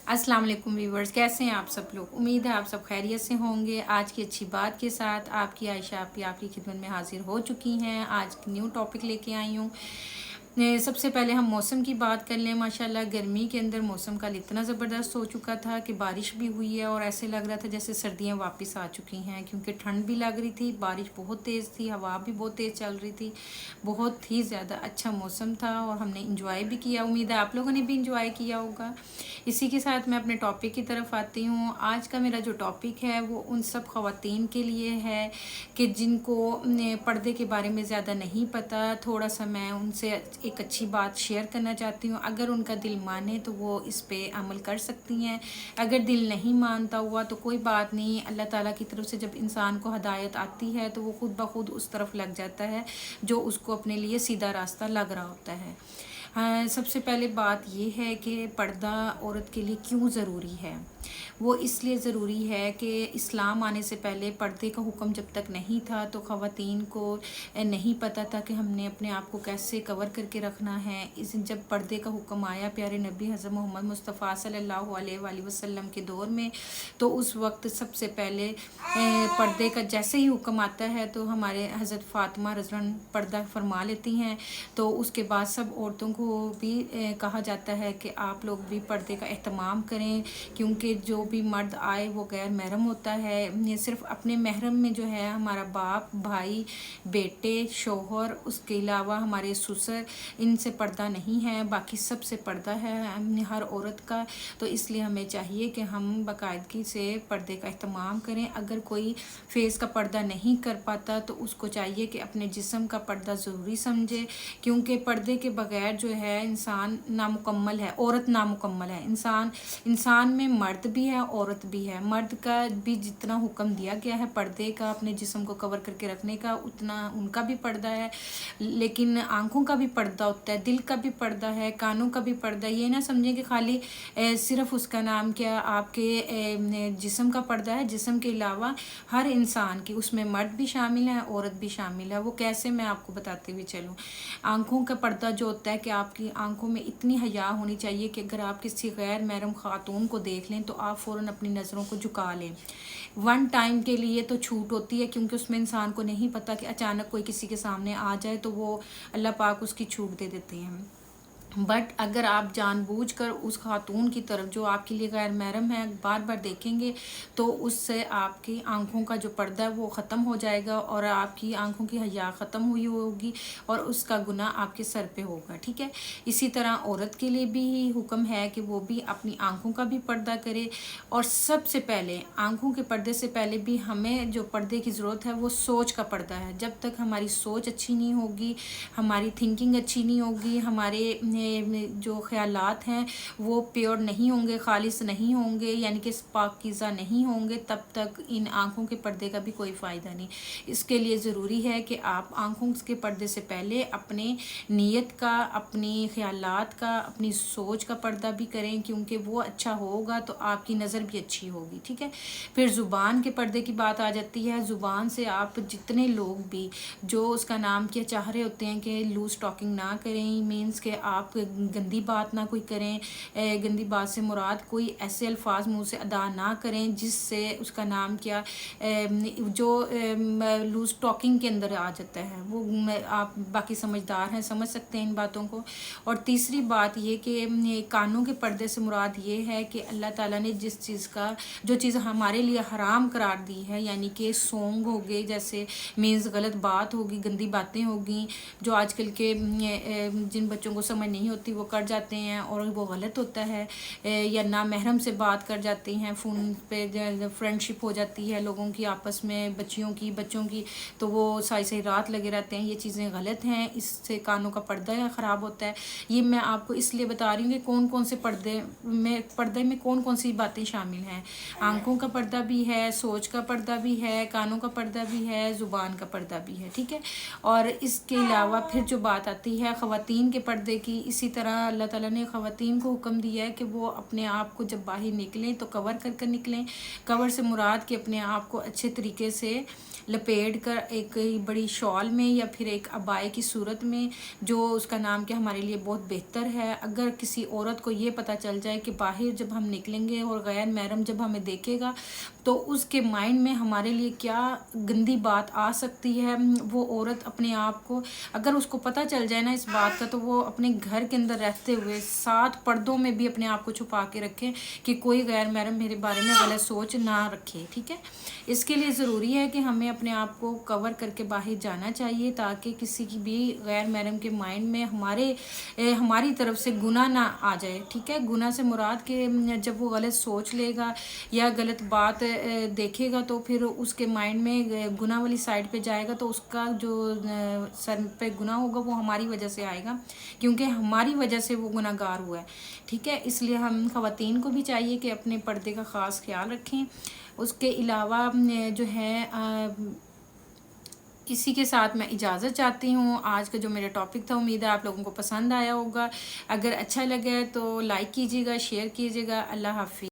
अस्सलाम वालेकुम व्यूवर्स, कैसे हैं आप सब लोग। उम्मीद है आप सब खैरियत से होंगे। आज की अच्छी बात के साथ आपकी आयशा आपकी खिदमत में हाजिर हो चुकी हैं। आज न्यू टॉपिक लेके आई हूँ। सबसे पहले हम मौसम की बात कर लें। माशाल्लाह गर्मी के अंदर मौसम कल इतना ज़बरदस्त हो चुका था कि बारिश भी हुई है और ऐसे लग रहा था जैसे सर्दियाँ वापस आ चुकी हैं, क्योंकि ठंड भी लग रही थी, बारिश बहुत तेज़ थी, हवा भी बहुत तेज़ चल रही थी। बहुत ही ज़्यादा अच्छा मौसम था और हमने इंजॉय भी किया। उम्मीद है आप लोगों ने भी इंजॉय किया होगा। इसी के साथ मैं अपने टॉपिक की तरफ आती हूँ। आज का मेरा जो टॉपिक है वो उन सब ख़वातीन के लिए है कि जिनको पर्दे के बारे में ज़्यादा नहीं पता। थोड़ा सा मैं उनसे एक अच्छी बात शेयर करना चाहती हूँ। अगर उनका दिल माने तो वो इस पे अमल कर सकती हैं, अगर दिल नहीं मानता हुआ तो कोई बात नहीं। अल्लाह ताला की तरफ से जब इंसान को हदायत आती है तो वो खुद ब खुद उस तरफ लग जाता है जो उसको अपने लिए सीधा रास्ता लग रहा होता है। हाँ, सबसे पहले बात ये है कि पर्दा औरत के लिए क्यों ज़रूरी है। वो इसलिए ज़रूरी है कि इस्लाम आने से पहले पर्दे का हुक्म जब तक नहीं था तो ख़वातीन को नहीं पता था कि हमने अपने आप को कैसे कवर करके रखना है। इस जब पर्दे का हुक्म आया प्यारे नबी हज़रत मोहम्मद मुस्तफ़ा सल्लल्लाहु अलैहि वसल्लम के दौर में, तो उस वक्त सबसे पहले पर्दे का जैसे ही हुक्म आता है तो हमारे हज़रत फ़ातिमा रज़ियल्लाहु अन्हा पर्दा फरमा लेती हैं। तो उसके बाद सब औरतों को भी कहा जाता है कि आप लोग भी पर्दे का एहतमाम करें, क्योंकि जो भी मर्द आए वो गैर महरम होता है। ये सिर्फ अपने महरम में जो है हमारा बाप, भाई, बेटे, शोहर, उसके अलावा हमारे ससुर, इनसे पर्दा नहीं है, बाकी सबसे पर्दा है हर औरत का। तो इसलिए हमें चाहिए कि हम बाकायदगी से पर्दे का एहतमाम करें। अगर कोई फेस का पर्दा नहीं कर पाता तो उसको चाहिए कि अपने जिस्म का पर्दा ज़रूरी समझे, क्योंकि पर्दे के बगैर जो है इंसान नामुकम्मल है, औरत नामुकम्मल है। इंसान में मर्द भी है, औरत भी है। मर्द का भी जितना हुक्म दिया गया है पर्दे का, अपने जिस्म को कवर करके रखने का, उतना उनका भी पर्दा है। लेकिन आंखों का भी पर्दा होता है, दिल का भी पर्दा है, कानों का भी पर्दा है। ये ना समझें कि खाली सिर्फ उसका नाम क्या आपके जिस्म का पर्दा है। जिस्म के अलावा हर इंसान की उसमें मर्द भी शामिल है, औरत भी शामिल है। वो कैसे, मैं आपको बताते हुए चलूँ। आंखों का पर्दा जो होता है कि आपकी आंखों में इतनी हया होनी चाहिए कि अगर आप किसी गैर महरम खातून को देख लें तो आप फ़ौरन अपनी नज़रों को झुका लें। वन टाइम के लिए तो छूट होती है, क्योंकि उसमें इंसान को नहीं पता कि अचानक कोई किसी के सामने आ जाए तो वो अल्लाह पाक उसकी छूट दे देते हैं। बट अगर आप जानबूझकर उस खातून की तरफ जो आपके लिए गैर महरम है बार बार देखेंगे तो उससे आपकी आंखों का जो पर्दा है वो ख़त्म हो जाएगा और आपकी आंखों की हया ख़त्म हुई होगी और उसका गुनाह आपके सर पे होगा। ठीक है। इसी तरह औरत के लिए भी हुक्म है कि वो भी अपनी आंखों का भी पर्दा करे। और सबसे पहले आंखों के पर्दे से पहले भी हमें जो पर्दे की ज़रूरत है वो सोच का पर्दा है। जब तक हमारी सोच अच्छी नहीं होगी, हमारी थिंकिंग अच्छी नहीं होगी, हमारे जो ख़यालात हैं वो प्योर नहीं होंगे, खालिस नहीं होंगे, यानी कि पाकीज़ा नहीं होंगे, तब तक इन आँखों के पर्दे का भी कोई फ़ायदा नहीं। इसके लिए ज़रूरी है कि आप आँखों के पर्दे से पहले अपने नीयत का, अपनी ख़यालात का, अपनी सोच का पर्दा भी करें, क्योंकि वो अच्छा होगा तो आपकी नज़र भी अच्छी होगी। ठीक है। फिर ज़ुबान के पर्दे की बात आ जाती है। ज़ुबान से आप जितने लोग भी जो उसका नाम क्या चाह रहे होते हैं कि लूज़ टॉकिंग ना करें, मीन्स कि आप गंदी बात ना कोई करें। गंदी बात से मुराद कोई ऐसे अल्फाज मुंह से अदा ना करें जिससे उसका नाम क्या जो लूज़ टॉकिंग के अंदर आ जाता है। वो आप बाकी समझदार हैं, समझ सकते हैं इन बातों को। और तीसरी बात ये कि कानों के पर्दे से मुराद ये है कि अल्लाह ताला ने जिस चीज़ का जो चीज़ हमारे लिए हराम करार दी है, यानी कि सॉन्ग हो गए, जैसे मीन्स गलत बात होगी, गंदी बातें होगी, जो आजकल के जिन बच्चों को समझ नहीं होती वो कर जाते हैं और वो गलत होता है। या ना महरम से बात कर जाते हैं, फ़ोन पे फ्रेंडशिप हो जाती है लोगों की आपस में, बच्चों की, तो वो सारी सारी रात लगे रहते हैं। ये चीज़ें गलत हैं, इससे कानों का पर्दा ख़राब होता है। ये मैं आपको इसलिए बता रही हूँ कि कौन कौन से पर्दे में कौन कौन सी बातें शामिल हैं। आंखों का पर्दा भी है, सोच का पर्दा भी है, कानों का पर्दा भी है, ज़ुबान का पर्दा भी है। ठीक है। और इसके अलावा फिर जो बात आती है ख़वातीन के पर्दे की, اسی طرح اللہ تعالیٰ نے خواتین کو حکم دیا ہے کہ وہ اپنے آپ کو جب باہر نکلیں تو کور کر کر نکلیں. کور سے مراد کہ اپنے آپ کو اچھے طریقے سے لپیٹ کر ایک بڑی شال میں یا پھر ایک عبائے کی صورت میں، جو اس کا نام کہ ہمارے لیے بہت بہتر ہے. اگر کسی عورت کو یہ پتہ چل جائے کہ باہر جب ہم نکلیں گے اور غیر محرم جب ہمیں دیکھے گا تو اس کے مائنڈ میں ہمارے لیے کیا گندی بات آ سکتی ہے، وہ عورت اپنے آپ کو اگر اس کو پتہ چل جائے نا اس بات کا، تو وہ اپنے گھر کے اندر رہتے ہوئے 7 پردوں میں بھی اپنے آپ کو چھپا کے رکھیں کہ کوئی غیر محرم میرے بارے میں غلط سوچ نہ رکھے. ٹھیک ہے، اس کے لیے ضروری ہے کہ ہمیں اپنے آپ کو کور کر کے باہر جانا چاہیے تاکہ کسی کی بھی غیر محرم کے مائنڈ میں ہماری طرف سے گناہ نہ آ جائے. ٹھیک ہے، گناہ سے مراد کہ جب وہ غلط سوچ لے گا یا غلط بات دیکھے گا تو پھر اس کے مائنڈ میں گناہ والی سائڈ پہ جائے گا، تو اس کا جو سر پہ گناہ ہوگا وہ ہماری وجہ سے آئے گا، کیونکہ ہماری وجہ سے وہ گناہ گار ہوا ہے. ٹھیک ہے، اس لیے ہم خواتین کو بھی چاہیے کہ اپنے پردے کا خاص خیال رکھیں. اس کے علاوہ جو ہے اسی کے ساتھ میں اجازت چاہتی ہوں. آج کا جو میرا ٹاپک تھا، امید ہے آپ لوگوں کو پسند آیا ہوگا. اگر اچھا لگا تو لائک کیجیے گا، شیئر کیجیے گا. اللہ حافظ.